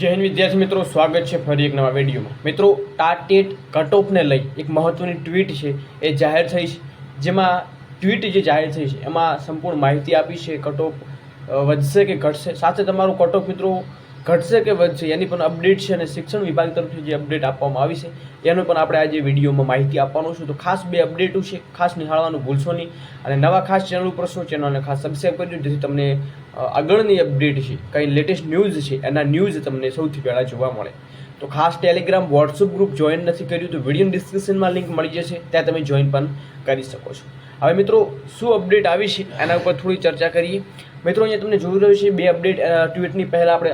જય હિન્દ વિદ્યાર્થી મિત્રો, સ્વાગત છે ફરી એક નવા વિડીયોમાં। મિત્રો, ટાટ કટઓફને લઈ એક મહત્વની ટ્વીટ છે એ જાહેર થઈ છે, જેમાં ટ્વીટ જે જાહેર થઈ છે એમાં સંપૂર્ણ માહિતી આપી છે। કટઓફ વધશે કે ઘટશે, સાથે તમારું કટઓફ મિત્રો ઘટશે કે વધશે એની પણ અપડેટ છે, અને શિક્ષણ વિભાગ તરફથી જે અપડેટ આપવામાં આવી છે એનો પણ આપણે આજે વિડીયોમાં માહિતી આપવાનું છું। તો ખાસ બે અપડેટો છે, ખાસ નિહાળવાનું ભૂલશો નહીં, અને નવા ખાસ ચેનલ ઉપર છો ચેનલને ખાસ સબસ્ક્રાઈબ કરજો, જેથી તમને આગળની અપડેટ છે, કંઈ લેટેસ્ટ ન્યૂઝ છે એના ન્યૂઝ તમને સૌથી પહેલાં જોવા મળે। તો ખાસ ટેલિગ્રામ વોટ્સઅપ ગ્રુપ જોઈન નથી કર્યું તો વિડીયો ડિસ્ક્રિપ્શનમાં લિંક મળી જશે, ત્યાં તમે જોઈન પણ કરી શકો છો। હવે મિત્રો, શું અપડેટ આવી છે એના ઉપર થોડી ચર્ચા કરીએ। મિત્રો, અહીંયા તમને જોઈ રહ્યું છે બે અપડેટ ટ્વીટની પહેલાં આપણે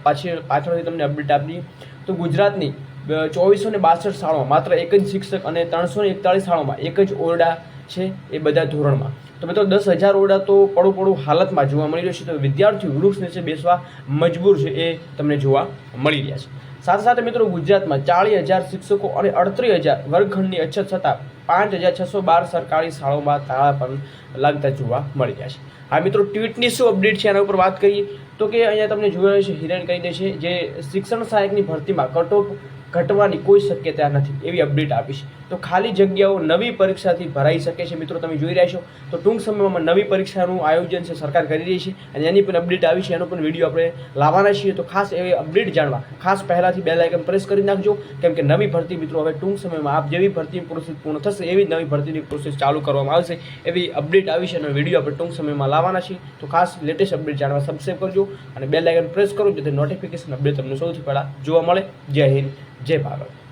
પાછળથી તમને અપડેટ આપીએ તો ગુજરાતની 2462 શાળાઓમાં માત્ર એક જ શિક્ષક અને 341 શાળાઓમાં એક જ ઓરડા છે, એ બધા ધોરણમાં। તો મિત્રો 10,000 ઓરડા તો પડું હાલતમાં જોવા મળી રહ્યું છે, તો વિદ્યાર્થીઓ વૃક્ષ નીચે બેસવા મજબૂર છે એ તમને જોવા મળી રહ્યા છે। સાથે સાથે મિત્રો, ગુજરાતમાં 40,000 શિક્ષકો અને 38,000 વર્ગખંડની અછત છતાં 5,612 સરકારી શાળાઓમાં તાળા પણ લાગતા જોવા મળી રહ્યા છે। હા મિત્રો, ટ્વીટની શું અપડેટ છે એના ઉપર વાત કરીએ તો કે અહીંયા તમને જોઈ રહ્યું છે, હિરેન કહી દે છે જે શિક્ષણ સહાયકની ભરતીમાં કટઓફ ઘટવાની કોઈ શક્યતા નથી એવી અપડેટ આપી છે। તો ખાલી જગ્યાઓ નવી પરીક્ષાથી ભરાઈ શકે છે। મિત્રો, તમે જોઈ રહ્યા છો તો ટૂંક સમયમાં નવી પરીક્ષાનું આયોજન છે સરકાર કરી રહી છે, અને એની પણ અપડેટ આવી છે, એનો પણ વિડીયો આપણે લાવવાના છીએ। તો ખાસ એવી અપડેટ જાણવા ખાસ પહેલાંથી બેલ આઇકન પ્રેસ કરી નાખજો, કેમ કે નવી ભરતી મિત્રો હવે ટૂંક સમયમાં આપ જેવી ભરતી પ્રોસેસ પૂર્ણ થશે એવી નવી ભરતીની પ્રોસેસ ચાલુ કરવામાં આવશે, એવી અપડેટ આવી છે, અને વિડીયો આપણે ટૂંક સમયમાં લાવવાના છીએ। તો ખાસ લેટેસ્ટ અપડેટ જાણવા સબસ્ક્રાઈબ કરજો અને બેલ આઇકન પ્રેસ કરો, જેથી નોટિફિકેશન અપડેટ તમને સૌથી પહેલાં જોવા મળે। જય હિન્દ, જય ભારત।